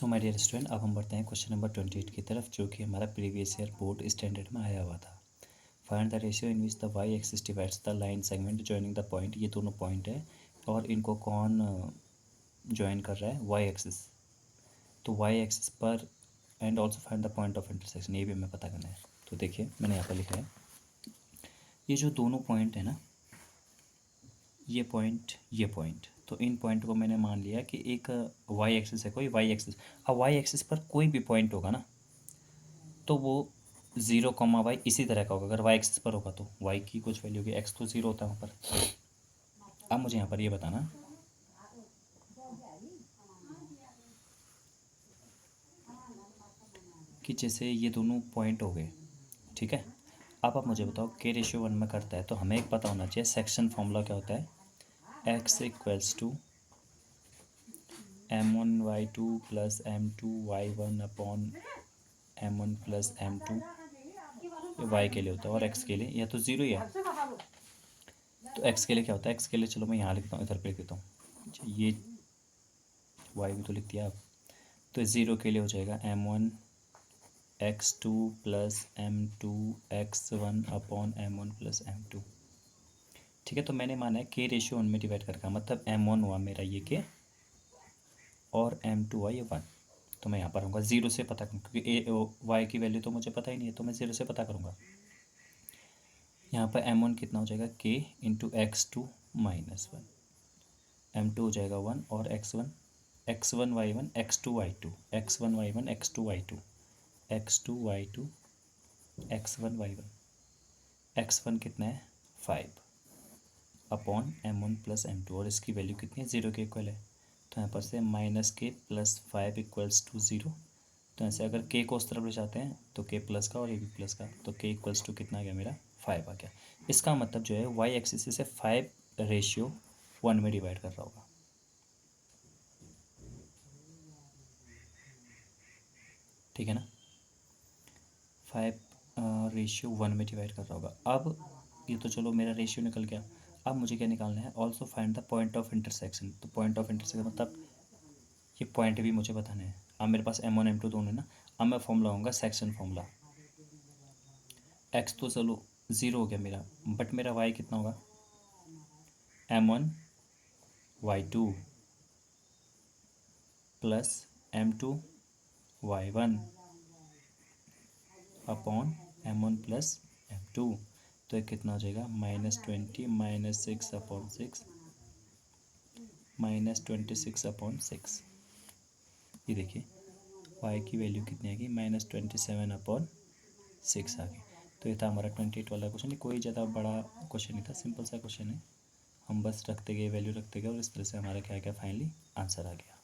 So my dear student, अब हम बढ़ते हैं क्वेश्चन नंबर 28 की तरफ, जो कि हमारा प्रीवियस ईयर बोर्ड स्टैंडर्ड में आया हुआ था। Find the ratio in which the y axis divides the line segment joining the point. ये दोनों पॉइंट है और इनको कौन ज्वाइन कर रहा है? Y axis. तो वाई एक्सिस पर and also find the point of intersection, ये भी हमें पता करना है। तो देखिए मैंने यहाँ पर लिखा है, ये जो दोनों पॉइंट है ना, ये पॉइंट, तो इन पॉइंट को मैंने मान लिया कि एक वाई एक्सिस है, कोई वाई एक्सिस। अब वाई एक्सिस पर कोई भी पॉइंट होगा ना, तो वो 0, y इसी तरह का होगा। अगर वाई एक्सिस पर होगा तो वाई की कुछ वैल्यू होगी, एक्स तो 0 होता है वहाँ पर। अब मुझे यहाँ पर ये बताना कि जैसे ये दोनों पॉइंट हो गए, ठीक है। अब आप मुझे बताओ k/1 में करता है, तो हमें एक पता होना चाहिए सेक्शन फॉर्मूला क्या होता है। x = m1y2 + m2y1 upon m1 + m2, y के लिए होता है, और x के लिए या तो 0 ही है। तो x के लिए क्या होता है? x के लिए चलो मैं यहाँ लिखता हूँ, इधर पे लिख देता हूँ, ये y भी तो लिख दिया आप। तो 0 के लिए हो जाएगा m1 x2 + m2 x1 upon m1 + m2। ठीक है, तो मैंने माना है k/1 में डिवाइड करके, मतलब m1 हुआ मेरा ये k और m2 हुआ ये 1। तो मैं यहाँ पर आऊँगा 0 से पता करूँ, क्योंकि y की वैल्यू तो मुझे पता ही नहीं है, तो मैं 0 से पता करूँगा। यहाँ पर m1 कितना हो जाएगा? k × x2 - 1, m2 हो जाएगा 1 और x1 y1 x2 y2 x1 y1 x2 y2 x2 y2 x1 y1 x1 कितना है? 5 अपॉन m1 + m2, और इसकी वैल्यू कितनी है? 0 के इक्वल है। तो यहाँ पर से -k + 5 = 0। तो ऐसे अगर k को उस तरफ ले जाते हैं तो k प्लस का और ये भी प्लस का, तो k = कितना आ गया मेरा? 5 आ गया। इसका मतलब जो है वाई एक्सिस से 5/1 में डिवाइड कर रहा होगा। ठीक है ना, 5/1 में डिवाइड कर रहा होगा। अब ये तो चलो मेरा रेशियो निकल गया। अब मुझे क्या निकालना है? Also find the point of intersection. तो पॉइंट ऑफ इंटरसेक्शन मतलब ये पॉइंट भी मुझे बताना है। अब मेरे पास m1 m2 दोनों है ना। अब मैं फॉर्मूला होगा सेक्शन फॉर्मूला। x तो चलो 0 हो गया मेरा, बट मेरा y कितना होगा? m1 y2 + m2 y1 upon m1 + m2। तो ये कितना हो जाएगा? -20 - 6/6 -26/6। ये देखिए y की वैल्यू कितनी आ गई? -27/6 आ गई। तो ये था हमारा 28 वाला क्वेश्चन। कोई ज़्यादा बड़ा क्वेश्चन नहीं था, सिंपल सा क्वेश्चन है। हम बस रखते गए, वैल्यू रखते गए, और इस तरह से हमारा क्या क्या फाइनली आंसर आ गया।